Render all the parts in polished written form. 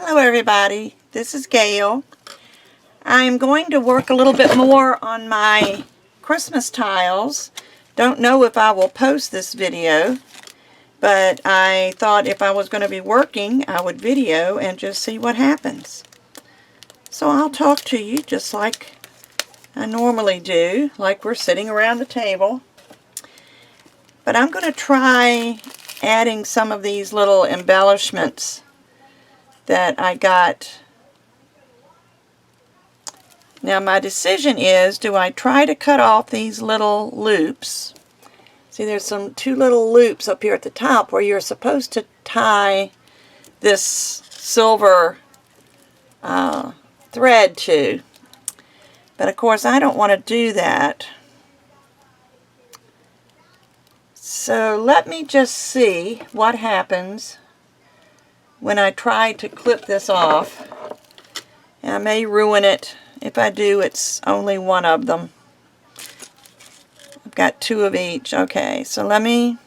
Hello everybody, this is Gail. I'm going to work a little bit more on my Christmas tiles. Don't know if I will post this video, but I thought if I was going to be working, I would video and just see what happens. So I'll talk to you just like I normally do, like we're sitting around the table. But I'm going to try adding some of these little embellishments that I got. Now my decision is, do I try to cut off these little loops? See, there's two little loops up here at the top where you're supposed to tie this silver thread to. But of course I don't want to do that. So let me just see what happens when I try to clip this off. And I may ruin it. If I do, it's only one of them. I've got two of each. Okay, so let me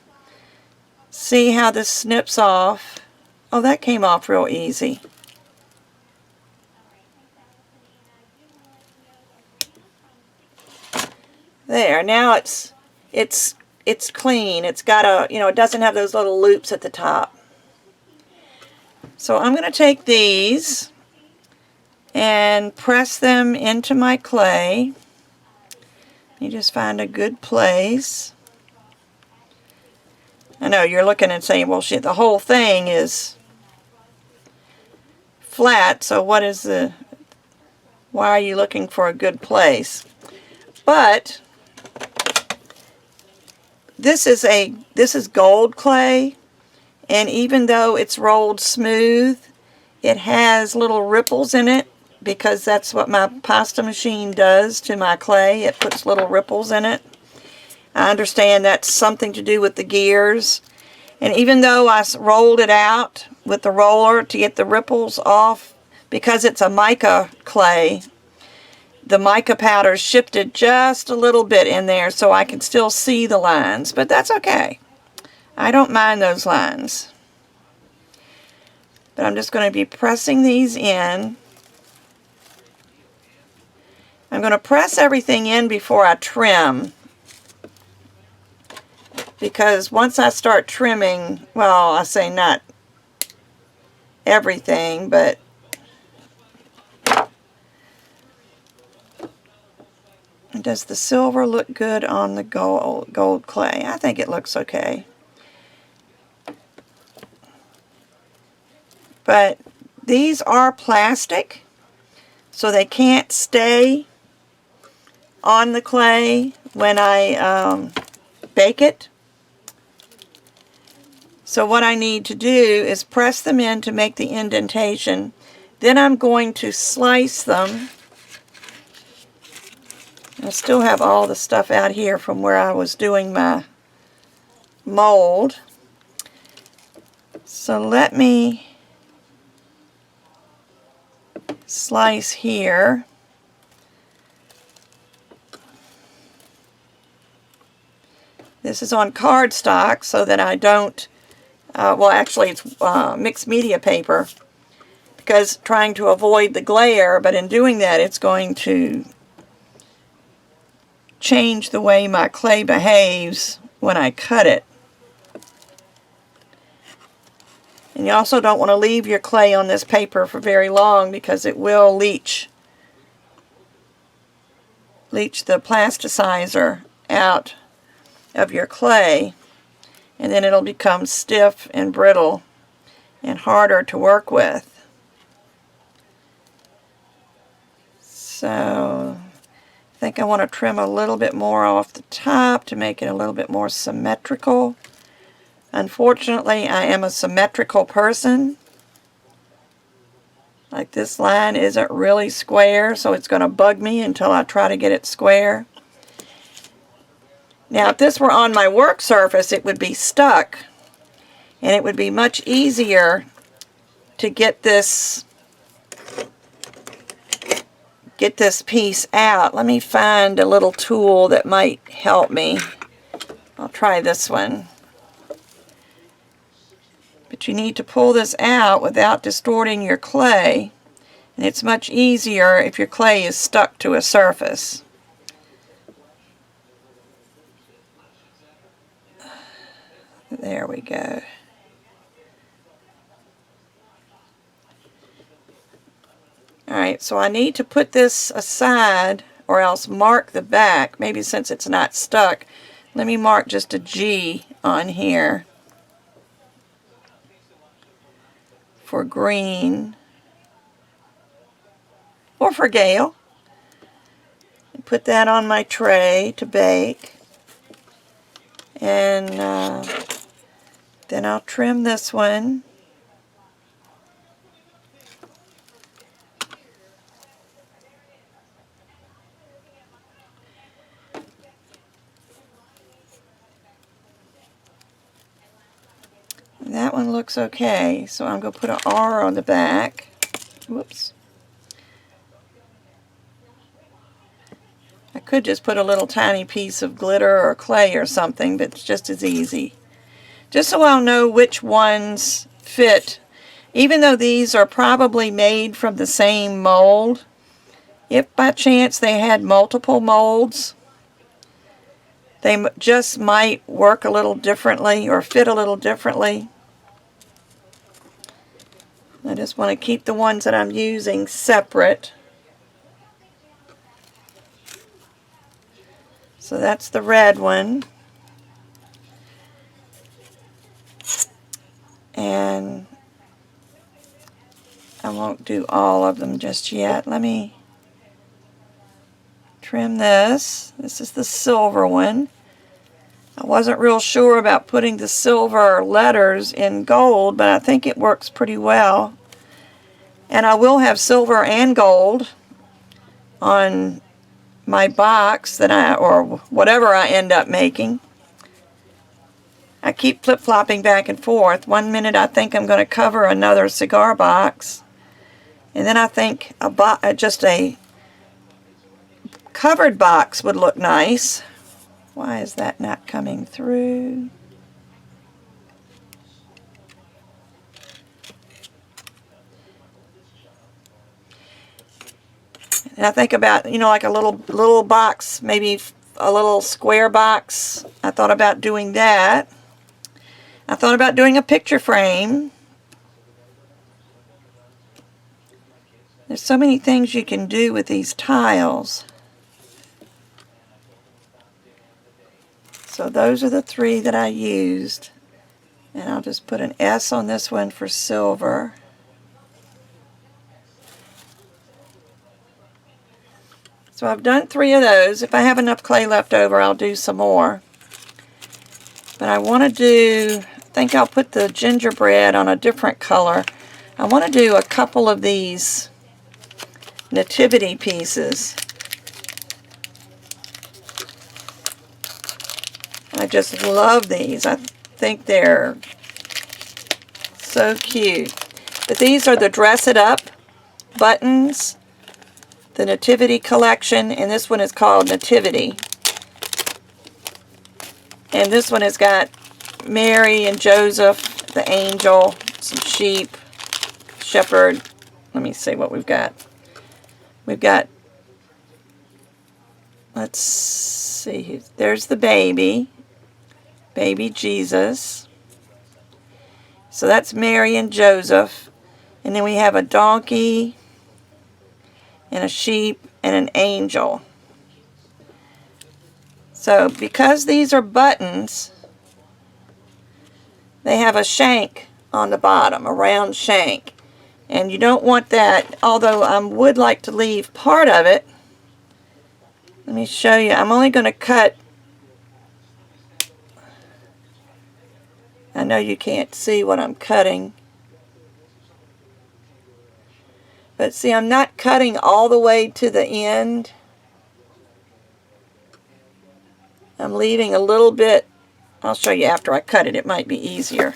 see how this snips off. Oh, that came off real easy. There, now it's clean. It's got a, it doesn't have those little loops at the top. So I'm going to take these and press them into my clay. You just find a good place. I know you're looking and saying, well, shit, the whole thing is flat, so why are you looking for a good place? But this is gold clay. And even though it's rolled smooth, it has little ripples in it because that's what my pasta machine does to my clay. It puts little ripples in it. I understand that's something to do with the gears. And even though I rolled it out with the roller to get the ripples off, because it's a mica clay, the mica powder shifted just a little bit in there so I can still see the lines. But that's okay. I don't mind those lines. But I'm just going to be pressing these in. I'm going to press everything in before I trim. Because once I start trimming, well, I say not everything, but does the silver look good on the gold clay? I think it looks okay. But these are plastic, so they can't stay on the clay when I bake it. So what I need to do is press them in to make the indentation. Then I'm going to slice them. I still have all the stuff out here from where I was doing my mold. So let me slice here. This is on cardstock so that I don't, well actually it's mixed media paper, because trying to avoid the glare, but in doing that it's going to change the way my clay behaves when I cut it. And you also don't want to leave your clay on this paper for very long because it will leach the plasticizer out of your clay, and then it'll become stiff and brittle and harder to work with. So I think I want to trim a little bit more off the top to make it a little bit more symmetrical. Unfortunately, I am a symmetrical person. Like this line isn't really square, so it's going to bug me until I try to get it square. Now, if this were on my work surface, it would be stuck, and it would be much easier to get this piece out. Let me find a little tool that might help me. I'll try this one. But you need to pull this out without distorting your clay. And it's much easier if your clay is stuck to a surface. There we go. Alright, so I need to put this aside or else mark the back. Maybe since it's not stuck, let me mark just a G on here for green or for Gale. And put that on my tray to bake. And then I'll trim this one. And that one looks okay, so I'm going to put an R on the back. Whoops. I could just put a little tiny piece of glitter or clay or something, but it's just as easy. Just so I'll know which ones fit. Even though these are probably made from the same mold, if by chance they had multiple molds, they just might work a little differently or fit a little differently. I just want to keep the ones that I'm using separate. So that's the red one. And I won't do all of them just yet. Let me trim this. This is the silver one. I wasn't real sure about putting the silver letters in gold, but I think it works pretty well. And I will have silver and gold on my box that or whatever I end up making. I keep flip-flopping back and forth. One minute I think I'm going to cover another cigar box, and then I think just a covered box would look nice. Why is that not coming through? And I think about, like a little box, maybe a little square box. I thought about doing that. I thought about doing a picture frame. There's so many things you can do with these tiles. So those are the three that I used. And I'll just put an S on this one for silver. So I've done 3 of those. If I have enough clay left over, I'll do some more. But I want to do, I think I'll put the gingerbread on a different color. I want to do a couple of these nativity pieces. I just love these. I think they're so cute. But these are the Dress It Up buttons, the Nativity collection, and this one is called Nativity. And this one has got Mary and Joseph, the angel, some sheep, shepherd. Let me see what we've got. We've got, let's see, there's the baby Jesus. So that's Mary and Joseph. And then we have a donkey and a sheep and an angel. So because these are buttons, they have a shank on the bottom, a round shank. And you don't want that, although I would like to leave part of it. Let me show you. I'm only going to cut, I know you can't see what I'm cutting. But see, I'm not cutting all the way to the end. I'm leaving a little bit. I'll show you after I cut it. It might be easier.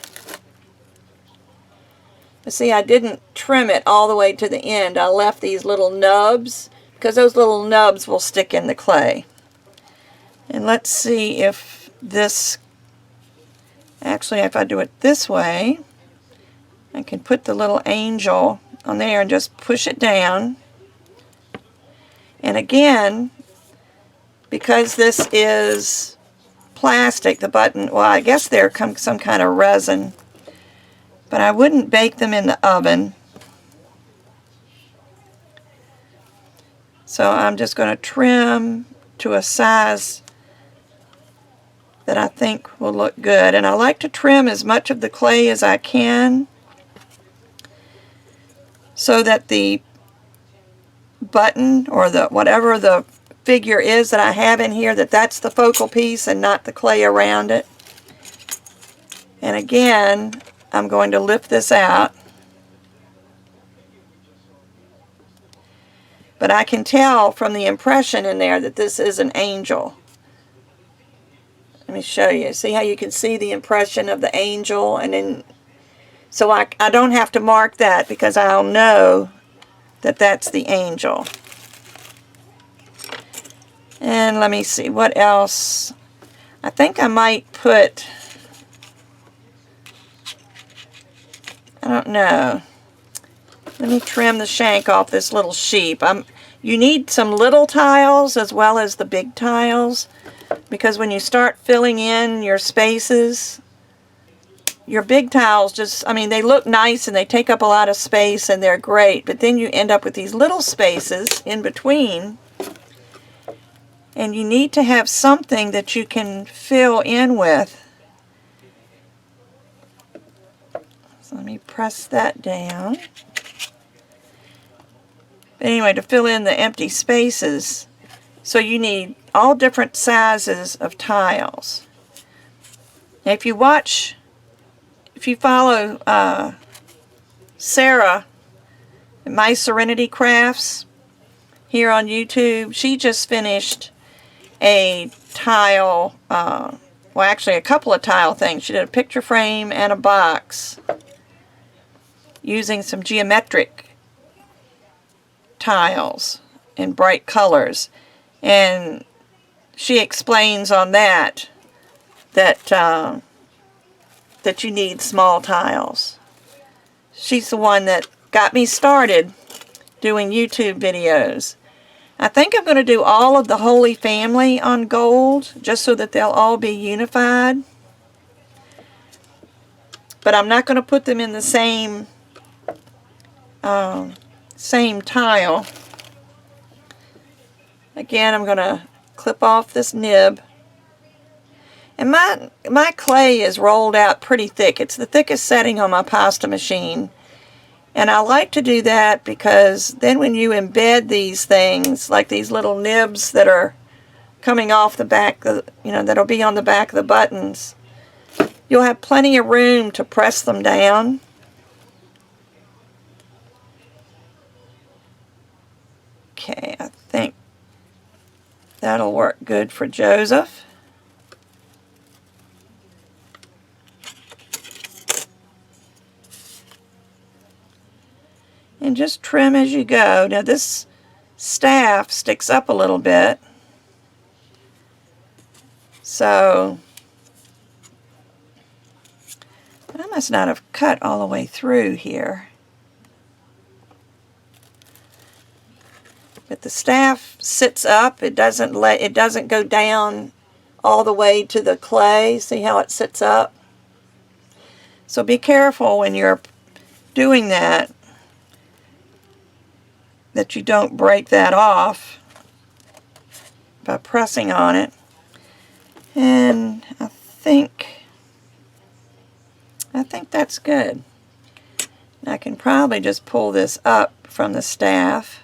But see, I didn't trim it all the way to the end. I left these little nubs because those little nubs will stick in the clay. And let's see if this, actually if I do it this way, I can put the little angel on there and just push it down. And again, because this is plastic, the button, well, I guess there comes some kind of resin, but I wouldn't bake them in the oven. So I'm just going to trim to a size that I think will look good. And I like to trim as much of the clay as I can so that the button or the whatever the figure is that I have in here, that's the focal piece and not the clay around it. And again, I'm going to lift this out. But I can tell from the impression in there that this is an angel. Let me show you. See how you can see the impression of the angel? And then, so I don't have to mark that because I'll know that that's the angel. And let me see, what else? I think I might put, I don't know. Let me trim the shank off this little sheep. You need some little tiles as well as the big tiles, because when you start filling in your spaces, your big tiles just, I mean, they look nice and they take up a lot of space and they're great, but then you end up with these little spaces in between, and you need to have something that you can fill in with. So let me press that down. Anyway, to fill in the empty spaces, so you need all different sizes of tiles. Now, if you follow Sarah at My Serenity Crafts here on YouTube, she just finished a tile, well, actually a couple of tile things. She did a picture frame and a box using some geometric tiles in bright colors, and she explains on that you need small tiles. She's the one that got me started doing YouTube videos. I think I'm going to do all of the Holy Family on gold just so that they'll all be unified, but I'm not going to put them in the same tile. Again, I'm going to clip off this nib. And my clay is rolled out pretty thick. It's the thickest setting on my pasta machine. And I like to do that because then when you embed these things, like these little nibs that are coming off the back, that'll be on the back of the buttons, you'll have plenty of room to press them down. Okay, I think that'll work good for Joseph. And just trim as you go. Now this staff sticks up a little bit, so I must not have cut all the way through here. But the staff sits up. It doesn't go down all the way to the clay. See how it sits up? So be careful when you're doing that you don't break that off by pressing on it. And I think that's good. I can probably just pull this up from the staff.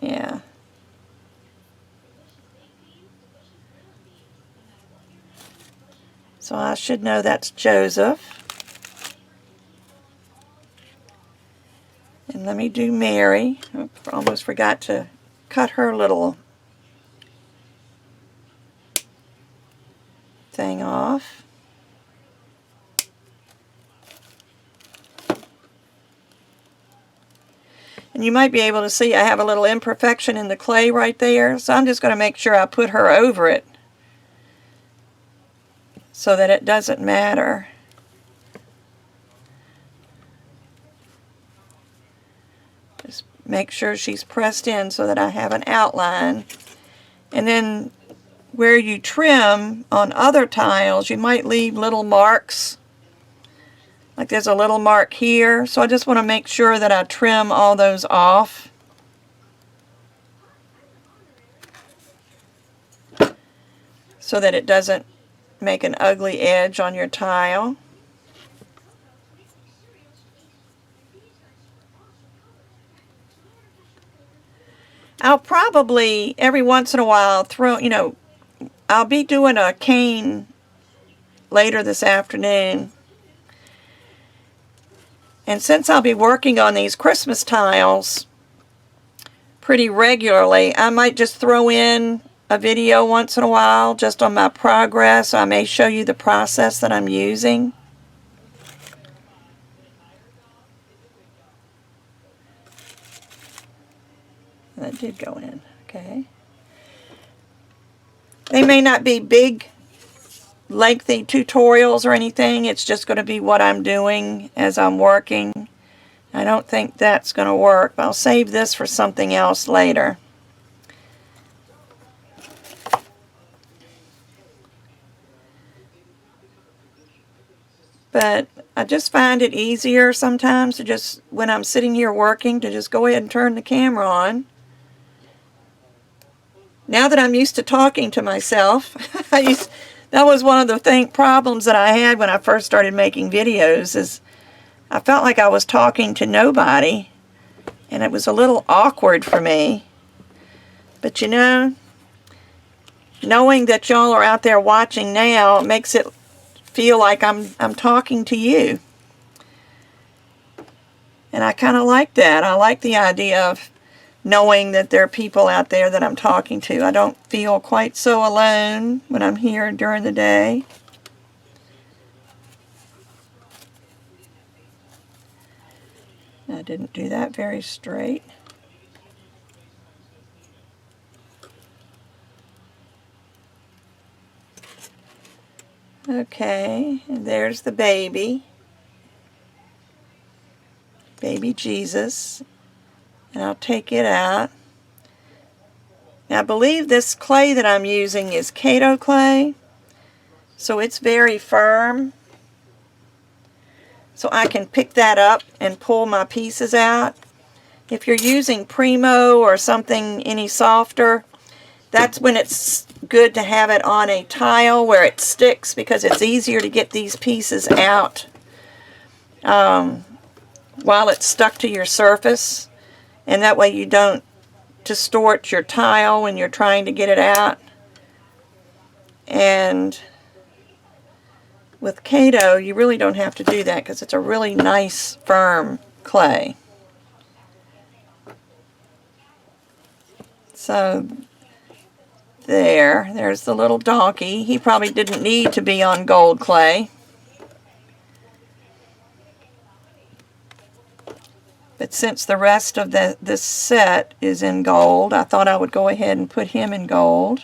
Yeah. So I should know that's Joseph. And let me do Mary. I almost forgot to cut her little thing off. And you might be able to see I have a little imperfection in the clay right there, so I'm just going to make sure I put her over it so that it doesn't matter. Just make sure she's pressed in so that I have an outline. And then where you trim on other tiles, you might leave little marks. Like there's a little mark here. So I just want to make sure that I trim all those off. So that it doesn't make an ugly edge on your tile. I'll probably every once in a while throw, I'll be doing a cane later this afternoon. And since I'll be working on these Christmas tiles pretty regularly, I might just throw in a video once in a while just on my progress. I may show you the process that I'm using. That did go in, okay. They may not be big, lengthy tutorials or anything. It's just going to be what I'm doing as I'm working. I don't think that's going to work. I'll save this for something else later. But I just find it easier sometimes to just, when I'm sitting here working, to just go ahead and turn the camera on. Now that I'm used to talking to myself, that was one of the problems that I had when I first started making videos, is I felt like I was talking to nobody, and it was a little awkward for me. But knowing that y'all are out there watching now, it makes it feel like I'm talking to you. And I kind of like that. I like the idea of knowing that there are people out there that I'm talking to. I don't feel quite so alone when I'm here during the day. I didn't do that very straight. Okay, and there's the baby. Baby Jesus. And I'll take it out. Now I believe this clay that I'm using is Kato clay, so it's very firm. So I can pick that up and pull my pieces out. If you're using Primo or something any softer, that's when it's good to have it on a tile where it sticks, because it's easier to get these pieces out while it's stuck to your surface. And that way you don't distort your tile when you're trying to get it out. And with Kato, you really don't have to do that because it's a really nice, firm clay. So there's the little donkey. He probably didn't need to be on gold clay. But since the rest of this set is in gold, I thought I would go ahead and put him in gold.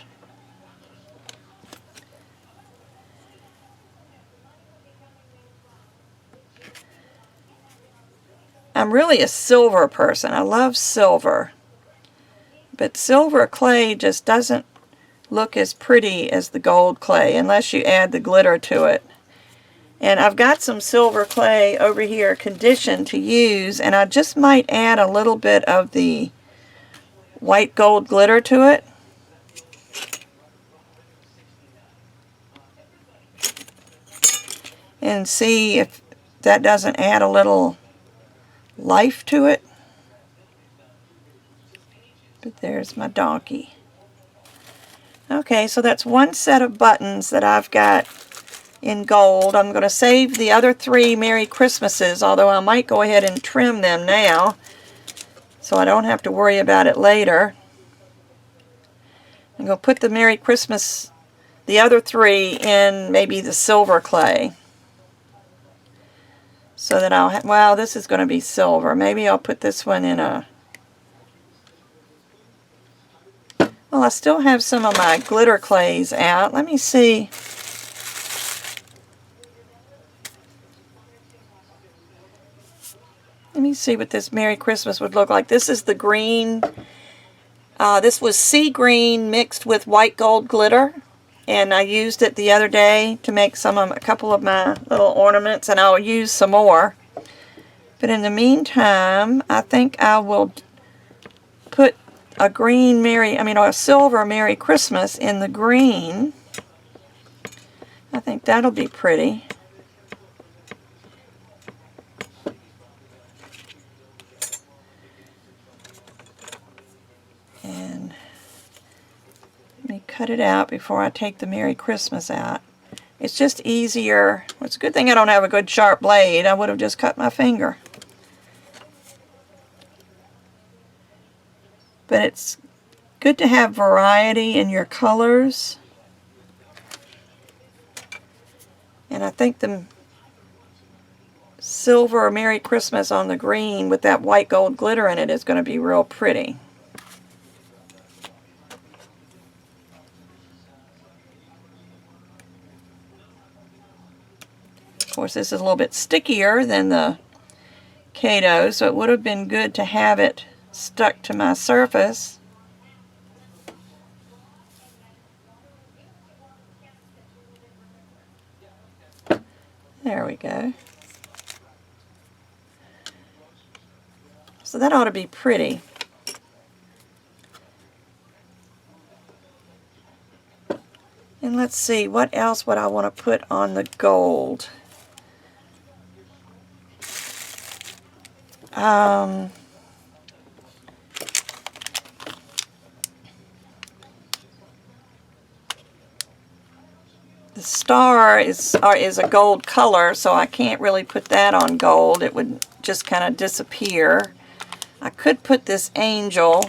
I'm really a silver person. I love silver. But silver clay just doesn't look as pretty as the gold clay unless you add the glitter to it. And I've got some silver clay over here conditioned to use, and I just might add a little bit of the white gold glitter to it. And see if that doesn't add a little life to it. But there's my donkey. Okay, so that's one set of buttons that I've got in gold. I'm going to save the other 3 Merry Christmases, although I might go ahead and trim them now so I don't have to worry about it later. I'm going to put the Merry Christmas, the other 3, in maybe the silver clay. So that I'll have, well, this is going to be silver. Maybe I'll put this one in a, well, I still have some of my glitter clays out. Let me see. me see what this Merry Christmas would look like. This is the green. This was sea green mixed with white gold glitter. And I used it the other day to make a couple of my little ornaments. And I'll use some more. But in the meantime, I think I will put a a silver Merry Christmas in the green. I think that'll be pretty. And let me cut it out before I take the Merry Christmas out. It's just easier. Well, it's a good thing I don't have a good sharp blade. I would have just cut my finger. But it's good to have variety in your colors. And I think the silver Merry Christmas on the green with that white gold glitter in it is going to be real pretty. Of course, this is a little bit stickier than the Kato, so it would have been good to have it stuck to my surface. There we go. So that ought to be pretty. And let's see, what else would I want to put on the gold? The star is a gold color, so I can't really put that on gold. It would just kind of disappear. I could put this angel,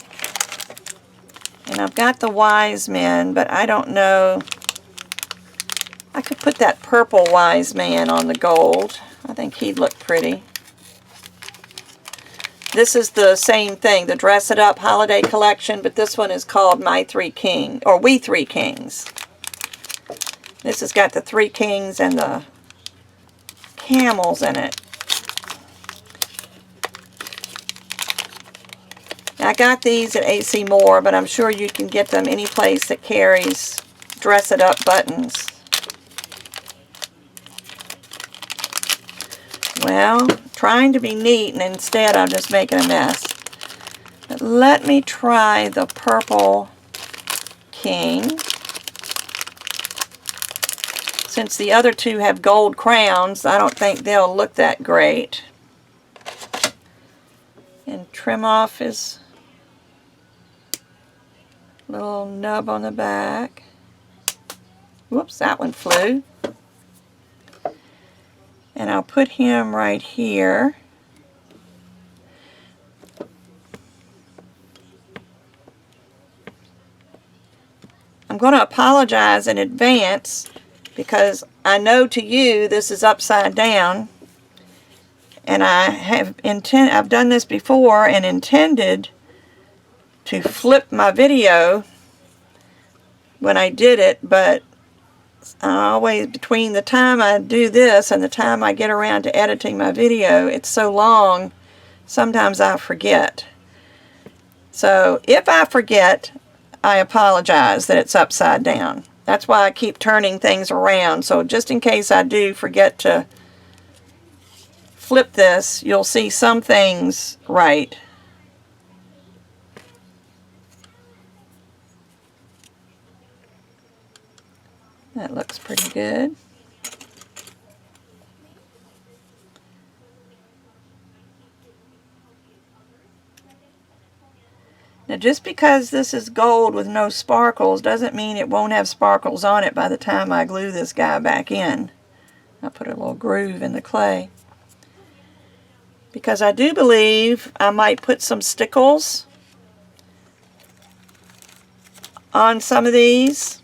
and I've got the wise men, but I don't know. I could put that purple wise man on the gold. I think he'd look pretty. This is the same thing, the Dress It Up holiday collection, but this one is called My Three Kings, or We Three Kings. This has got the three kings and the camels in it. I got these at AC Moore, but I'm sure you can get them any place that carries Dress It Up buttons. Well, trying to be neat, and instead I'm just making a mess. But let me try the purple king. Since the other two have gold crowns, I don't think they'll look that great. And trim off his little nub on the back. Whoops, that one flew. And I'll put him right here. I'm going to apologize in advance because I know to you this is upside down, and I've done this before and intended to flip my video when I did it, but always between the time I do this and the time I get around to editing my video, it's so long, sometimes I forget. So if I forget, I apologize that it's upside down. That's why I keep turning things around. So just in case I do forget to flip this, you'll see some things right. That looks pretty good. Now just because this is gold with no sparkles doesn't mean it won't have sparkles on it by the time I glue this guy back in. I'll put a little groove in the clay. Because I do believe I might put some stickles on some of these.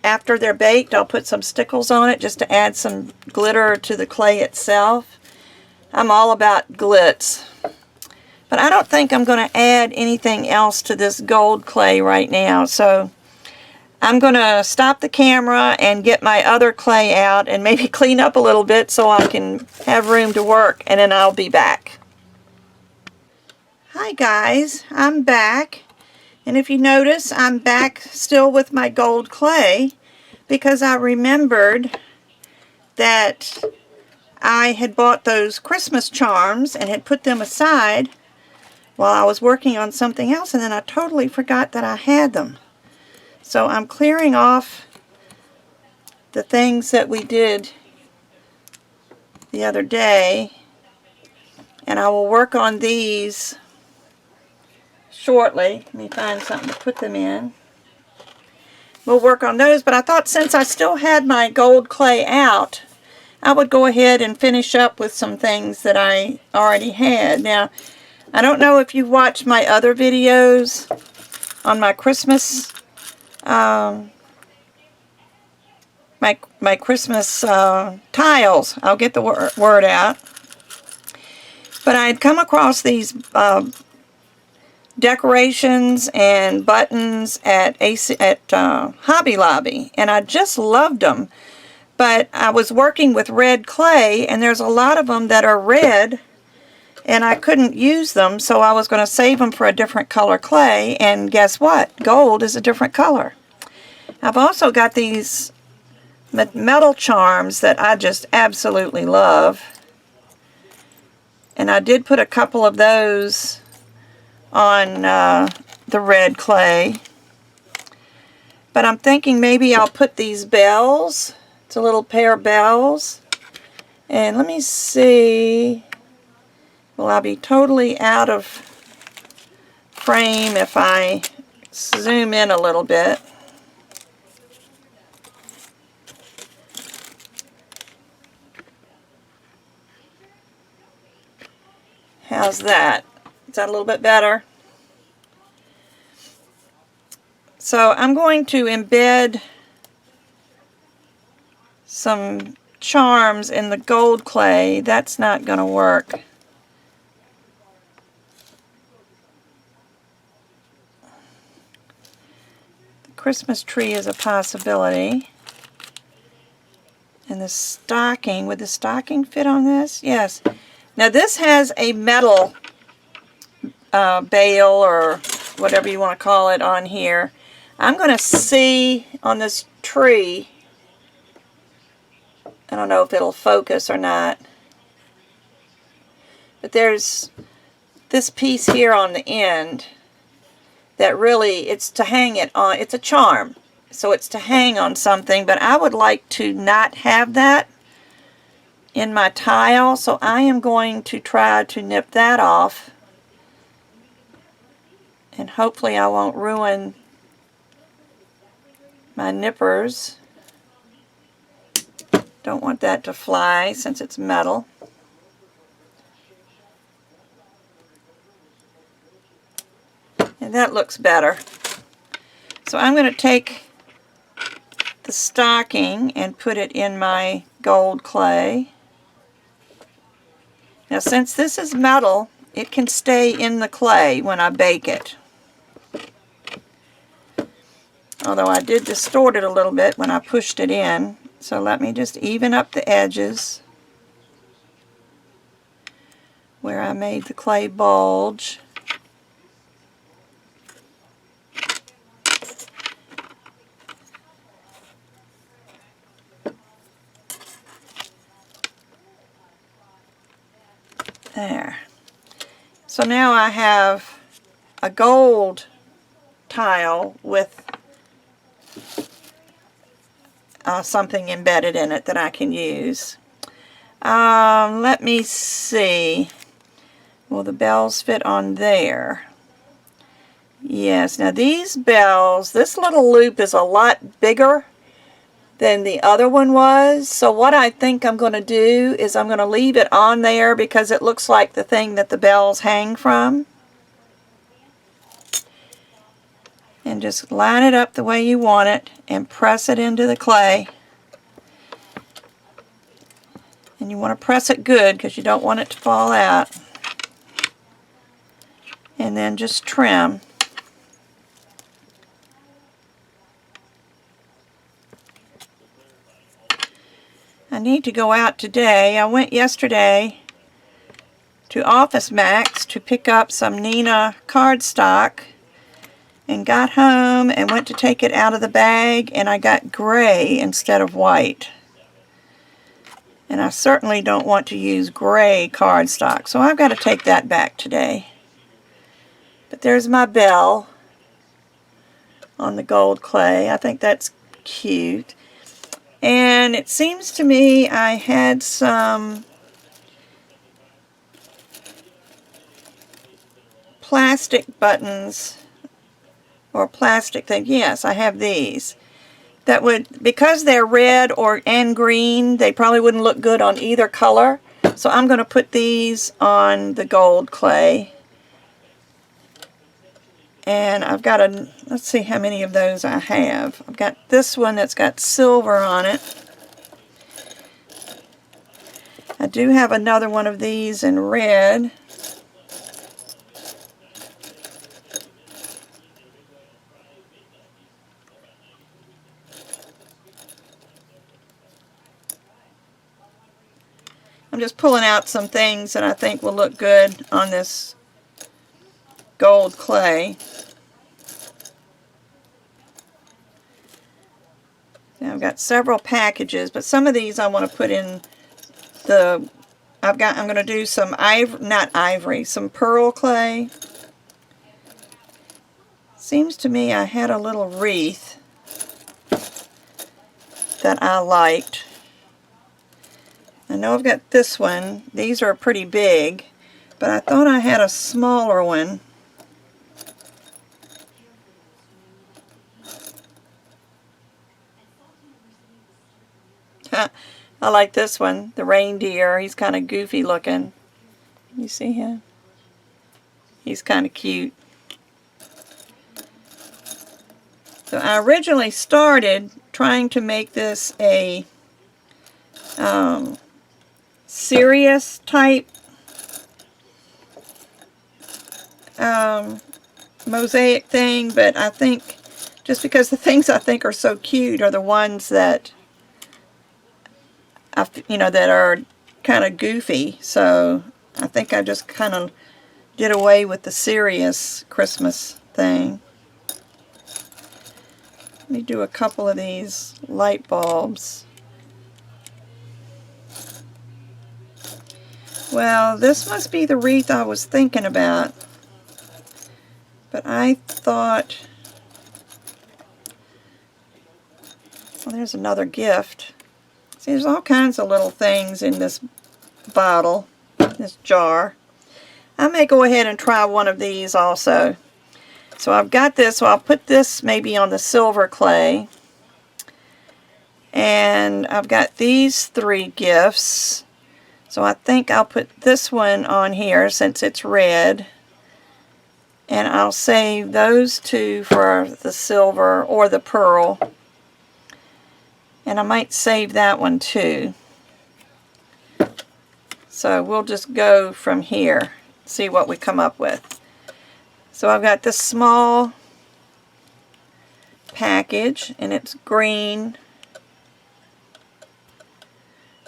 After they're baked, I'll put some stickles on it just to add some glitter to the clay itself. I'm all about glitz. But I don't think I'm going to add anything else to this gold clay right now. So I'm going to stop the camera and get my other clay out and maybe clean up a little bit so I can have room to work, and then I'll be back. Hi guys, I'm back, and if you notice, I'm back still with my gold clay because I remembered that I had bought those Christmas charms and had put them aside while I was working on something else, and then I totally forgot that I had them. So I'm clearing off the things that we did the other day, and I will work on these shortly. Let me find something to put them in. We'll work on those, but I thought since I still had my gold clay out, I would go ahead and finish up with some things that I already had. Now, I don't know if you've watched my other videos on my Christmas my Christmas tiles. I'll get the word out. But I had come across these decorations and buttons at Hobby Lobby, and I just loved them. But I was working with red clay, and there's a lot of them that are red, and I couldn't use them, so I was going to save them for a different color clay, and guess what? Gold is a different color. I've also got these metal charms that I just absolutely love, and I did put a couple of those on the red clay, but I'm thinking maybe I'll put these bells. It's a little pair of bells, and let me see, will I be totally out of frame if I zoom in a little bit? How's that? Is that a little bit better? So I'm going to embed some charms in the gold clay. That's not going to work. The Christmas tree is a possibility. And the stocking, would the stocking fit on this? Yes. Now this has a metal bale or whatever you want to call it on here. I'm going to see on this tree, I don't know if it'll focus or not, but there's this piece here on the end that really, it's to hang it on. It's a charm, so it's to hang on something, but I would like to not have that in my tile, so I am going to try to nip that off, and hopefully I won't ruin my nippers. Don't want that to fly since it's metal. And that looks better. So I'm going to take the stocking and put it in my gold clay. Now since this is metal, it can stay in the clay when I bake it. Although I did distort it a little bit when I pushed it in. So let me just even up the edges where I made the clay bulge. There. So now I have a gold tile with something embedded in it that I can use. Let me see. Will the bells fit on there? Yes. Now these bells, this little loop is a lot bigger than the other one was. So what I think I'm going to do is I'm going to leave it on there because it looks like the thing that the bells hang from. And just line it up the way you want it and press it into the clay. And you want to press it good because you don't want it to fall out. And then just trim. need to go out today. I went yesterday to Office Max to pick up some Nina cardstock and got home and went to take it out of the bag, and I got gray instead of white. And I certainly don't want to use gray cardstock, so I've got to take that back today. But there's my bell on the gold clay. I think that's cute. And it seems to me I had some plastic buttons or plastic thing. Yes, I have these. That would, because they're red and green, they probably wouldn't look good on either color. So I'm going to put these on the gold clay. And I've got let's see how many of those I have. I've got this one that's got silver on it. I do have another one of these in red. I'm just pulling out some things that I think will look good on this gold clay. Now I've got several packages, but some of these I want to put in the, I'm going to do some some pearl clay. Seems to me I had a little wreath that I liked. I know I've got this one. These are pretty big, but I thought I had a smaller one. I like this one, the reindeer. He's kind of goofy looking. You see him? He's kind of cute. So I originally started trying to make this a serious type mosaic thing, but I think just because the things I think are so cute are the ones that that are kind of goofy, so I think I just kind of did away with the serious Christmas thing. Let me do a couple of these light bulbs. Well, this must be the wreath I was thinking about, but I thought, well, there's another gift. See, there's all kinds of little things in this bottle, this jar. I may go ahead and try one of these also. So I've got this, so I'll put this maybe on the silver clay. And I've got these 3 gifts. So I think I'll put this one on here since it's red. And I'll save those 2 for the silver or the pearl. And I might save that one too. So we'll just go from here, see what we come up with. So I've got this small package, and it's green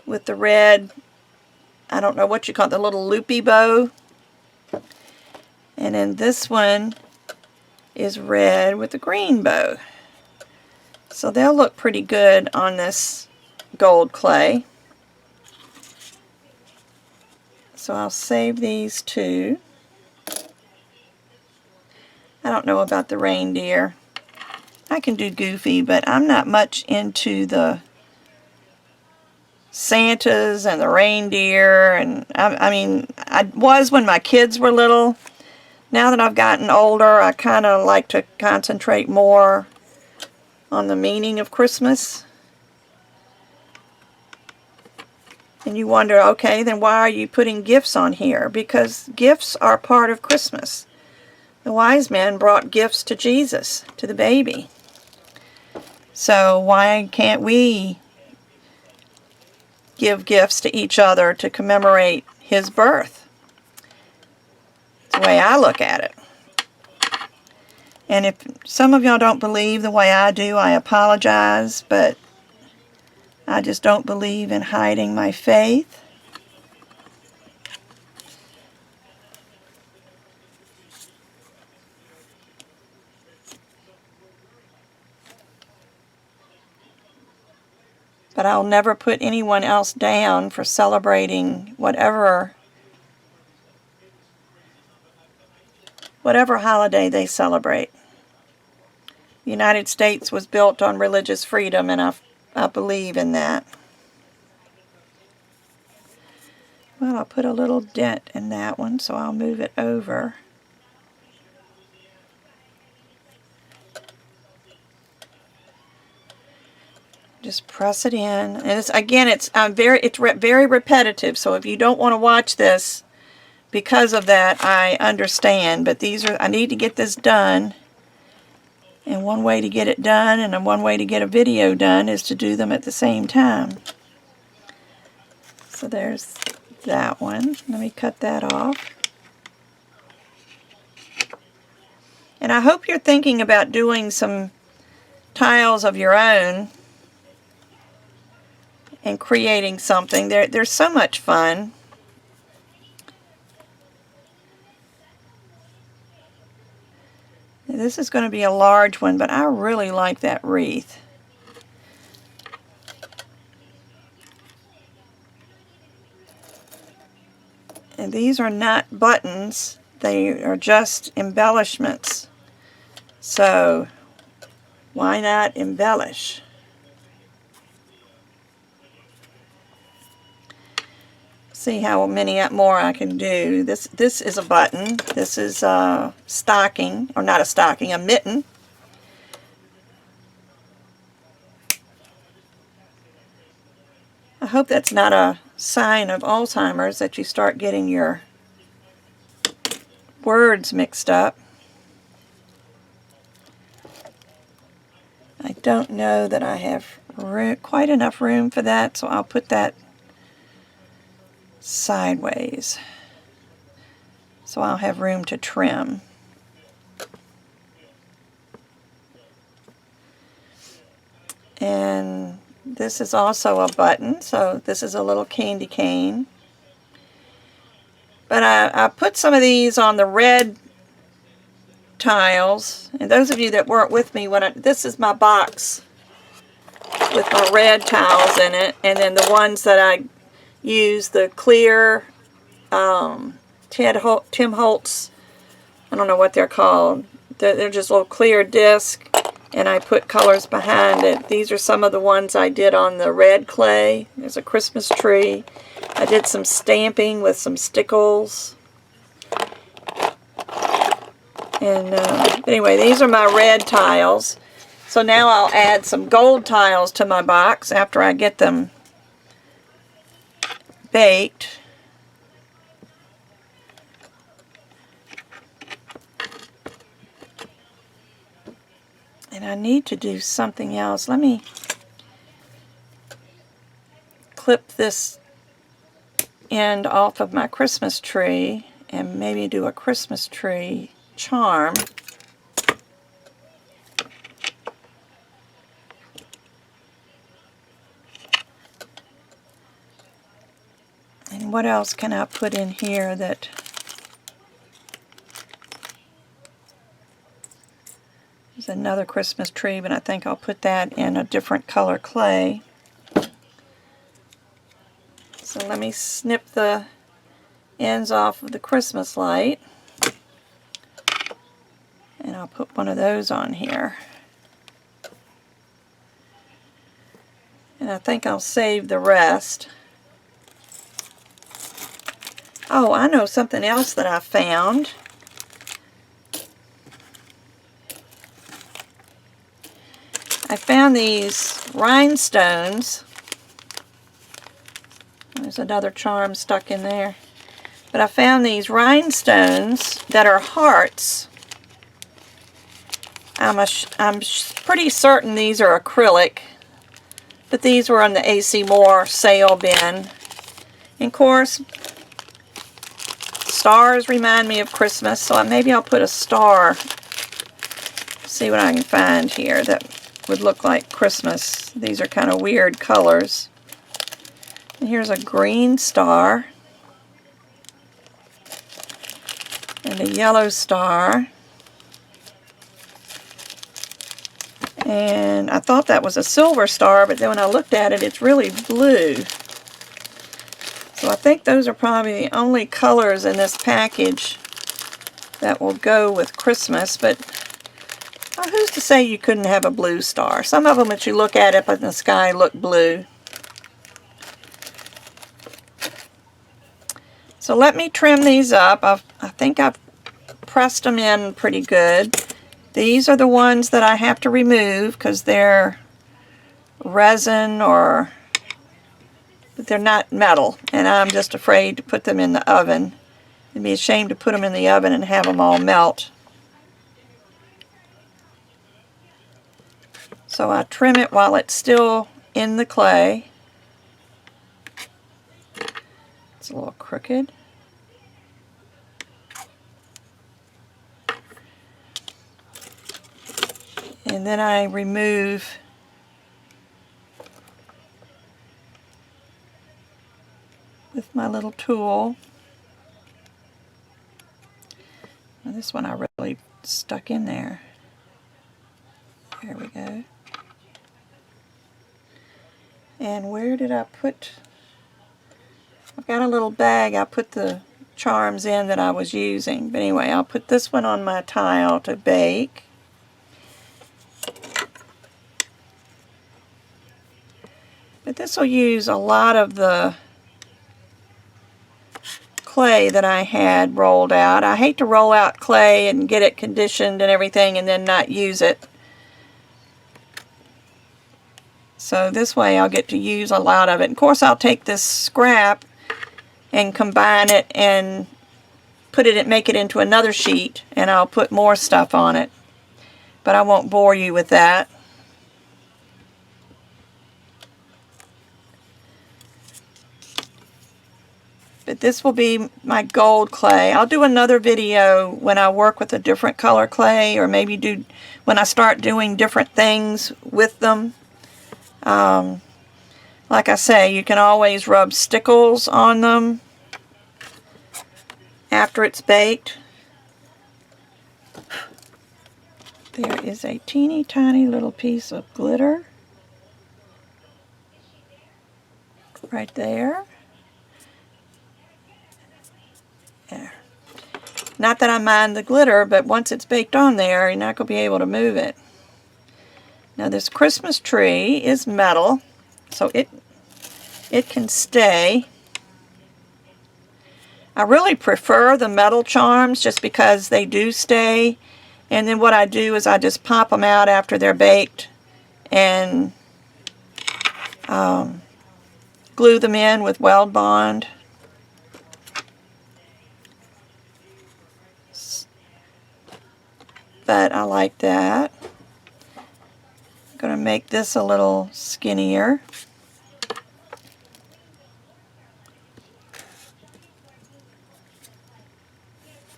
with the red, I don't know what you call it, the little loopy bow. And then this one is red with the green bow. So they'll look pretty good on this gold clay. So I'll save these 2. I don't know about the reindeer. I can do goofy, but I'm not much into the Santas and the reindeer. And I mean, I was when my kids were little. Now that I've gotten older, I kind of like to concentrate more on the meaning of Christmas. And you wonder, okay, then why are you putting gifts on here? Because gifts are part of Christmas. The wise men brought gifts to Jesus, to the baby. So why can't we give gifts to each other to commemorate his birth? It's the way I look at it. And if some of y'all don't believe the way I do, I apologize, but I just don't believe in hiding my faith. But I'll never put anyone else down for celebrating whatever holiday they celebrate. The United States was built on religious freedom, and I believe in that. Well, I'll put a little dent in that one, so I'll move it over. Just press it in, and it's very repetitive. So if you don't want to watch this because of that, I understand. But I need to get this done, and one way to get it done, and one way to get a video done, is to do them at the same time. So there's that one. Let me cut that off. And I hope you're thinking about doing some tiles of your own and creating something. They're so much fun. This is going to be a large one, but I really like that wreath. And these are not buttons, they are just embellishments. So why not embellish? See how many more I can do. This is a button. This is a stocking, or not a stocking, a mitten. I hope that's not a sign of Alzheimer's, that you start getting your words mixed up. I don't know that I have quite enough room for that, so I'll put that sideways, so I'll have room to trim. And this is also a button, so this is a little candy cane. But I put some of these on the red tiles, and those of you that weren't with me this is my box with my red tiles in it, and then the ones that I use, the clear Tim Holtz, I don't know what they're called. They're just little clear disc, and I put colors behind it. These are some of the ones I did on the red clay. There's a Christmas tree. I did some stamping with some stickles. And anyway, these are my red tiles. So now I'll add some gold tiles to my box after I get them baked. And I need to do something else. Let me clip this end off of my Christmas tree and maybe do a Christmas tree charm. And what else can I put in here that... There's another Christmas tree, but I think I'll put that in a different color clay. So let me snip the ends off of the Christmas light. And I'll put one of those on here. And I think I'll save the rest. Oh, I know something else that I found. I found these rhinestones. There's another charm stuck in there. But I found these rhinestones that are hearts. I'm pretty certain these are acrylic, but these were on the AC Moore sale bin. And of course, stars remind me of Christmas, so maybe I'll put a star. See what I can find here that would look like Christmas. These are kind of weird colors. And here's a green star and a yellow star. And I thought that was a silver star, but then when I looked at it, it's really blue. So I think those are probably the only colors in this package that will go with Christmas, but who's to say you couldn't have a blue star? Some of them that you look at up in the sky look blue. So let me trim these up. I think I've pressed them in pretty good. These are the ones that I have to remove because they're resin but they're not metal, and I'm just afraid to put them in the oven. It'd be a shame to put them in the oven and have them all melt. So I trim it while it's still in the clay. It's a little crooked. And then I remove with my little tool. Now this one I really stuck in there. There we go. And where did I put? I've got a little bag I put the charms in that I was using. But anyway, I'll put this one on my tile to bake. But this will use a lot of the clay that I had rolled out. I hate to roll out clay and get it conditioned and everything and then not use it. So this way I'll get to use a lot of it. Of course, I'll take this scrap and combine it and make it into another sheet, and I'll put more stuff on it. But I won't bore you with that. But this will be my gold clay. I'll do another video when I work with a different color clay, or maybe when I start doing different things with them. Like I say, you can always rub stickles on them after it's baked. There is a teeny tiny little piece of glitter right there. There. Not that I mind the glitter, but once it's baked on there, you're not going to be able to move it. Now this Christmas tree is metal, so it can stay. I really prefer the metal charms just because they do stay. And then what I do is I just pop them out after they're baked and glue them in with weld bond. But I like that. I'm going to make this a little skinnier.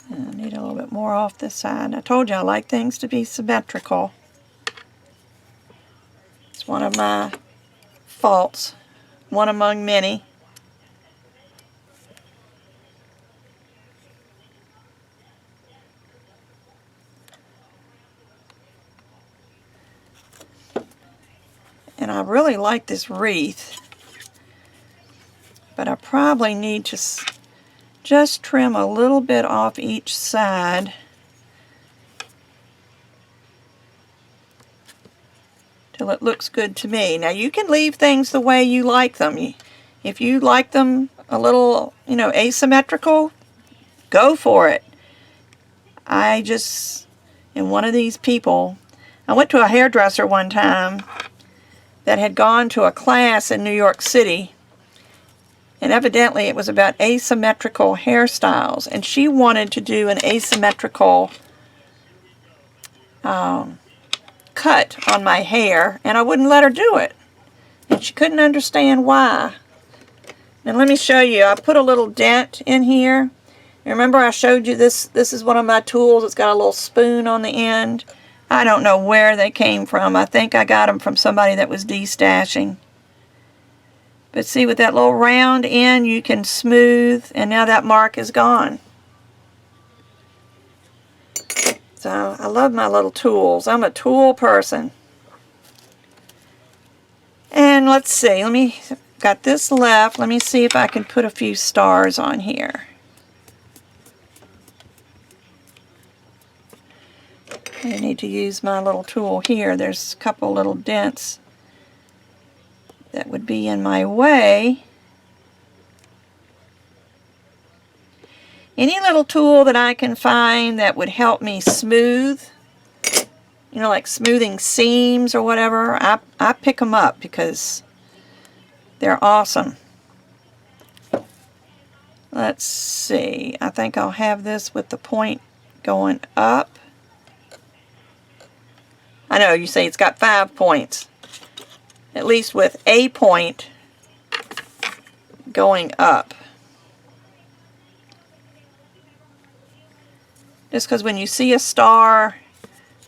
I need a little bit more off this side. I told you I like things to be symmetrical. It's one of my faults, one among many. And I really like this wreath, but I probably need to just trim a little bit off each side till it looks good to me. Now you can leave things the way you like them. If you like them a little, asymmetrical, go for it. I just am one of these people. I went to a hairdresser one time that had gone to a class in New York City, and evidently it was about asymmetrical hairstyles, and she wanted to do an asymmetrical cut on my hair, and I wouldn't let her do it, and she couldn't understand why. Now let me show you. I put a little dent in here. And remember I showed you this is one of my tools. It's got a little spoon on the end. I don't know where they came from. I think I got them from somebody that was destashing. But see, with that little round end, you can smooth, and now that mark is gone. So I love my little tools. I'm a tool person. And let's see, got this left. Let me see if I can put a few stars on here. I need to use my little tool here. There's a couple little dents that would be in my way. Any little tool that I can find that would help me smooth, you know, like smoothing seams or whatever, I pick them up because they're awesome. Let's see, I think I'll have this with the point going up. I know you say it's got 5 points. At least with a point going up. Just because when you see a star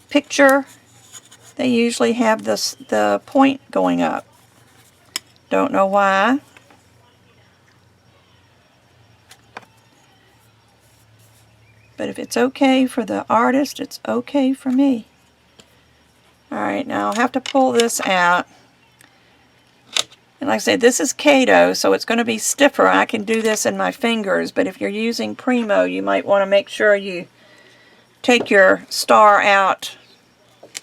picture, they usually have the point going up. Don't know why. But if it's okay for the artist, it's okay for me. Alright, now I'll have to pull this out. And like I said, this is Kato, so it's going to be stiffer. I can do this in my fingers, but if you're using Primo, you might want to make sure you take your star out,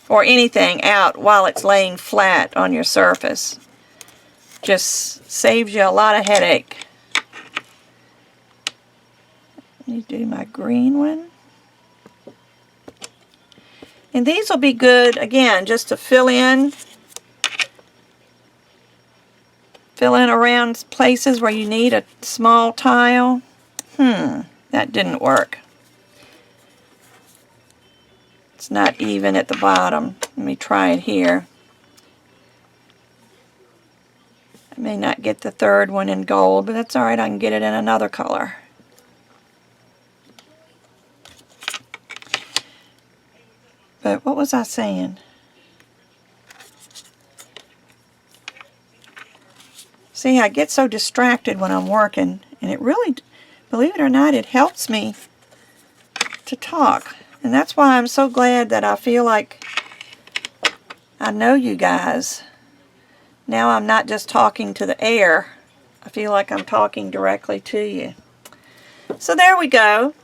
or anything out, while it's laying flat on your surface. Just saves you a lot of headache. Let me do my green one. And these will be good, again, just to fill in around places where you need a small tile. That didn't work. It's not even at the bottom. Let me try it here. I may not get the third one in gold, but that's alright, I can get it in another color. But what was I saying? See, I get so distracted when I'm working, and it really, believe it or not, it helps me to talk. And that's why I'm so glad that I feel like I know you guys. Now I'm not just talking to the air. I feel like I'm talking directly to you. So there we go.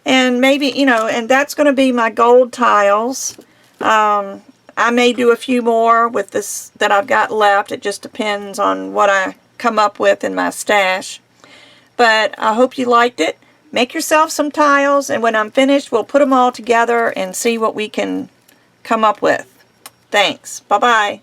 And maybe, you know, and that's going to be my gold tiles. I may do a few more with this that I've got left. It just depends on what I come up with in my stash. But I hope you liked it. Make yourself some tiles, and when I'm finished, we'll put them all together and see what we can come up with. Thanks. Bye-bye.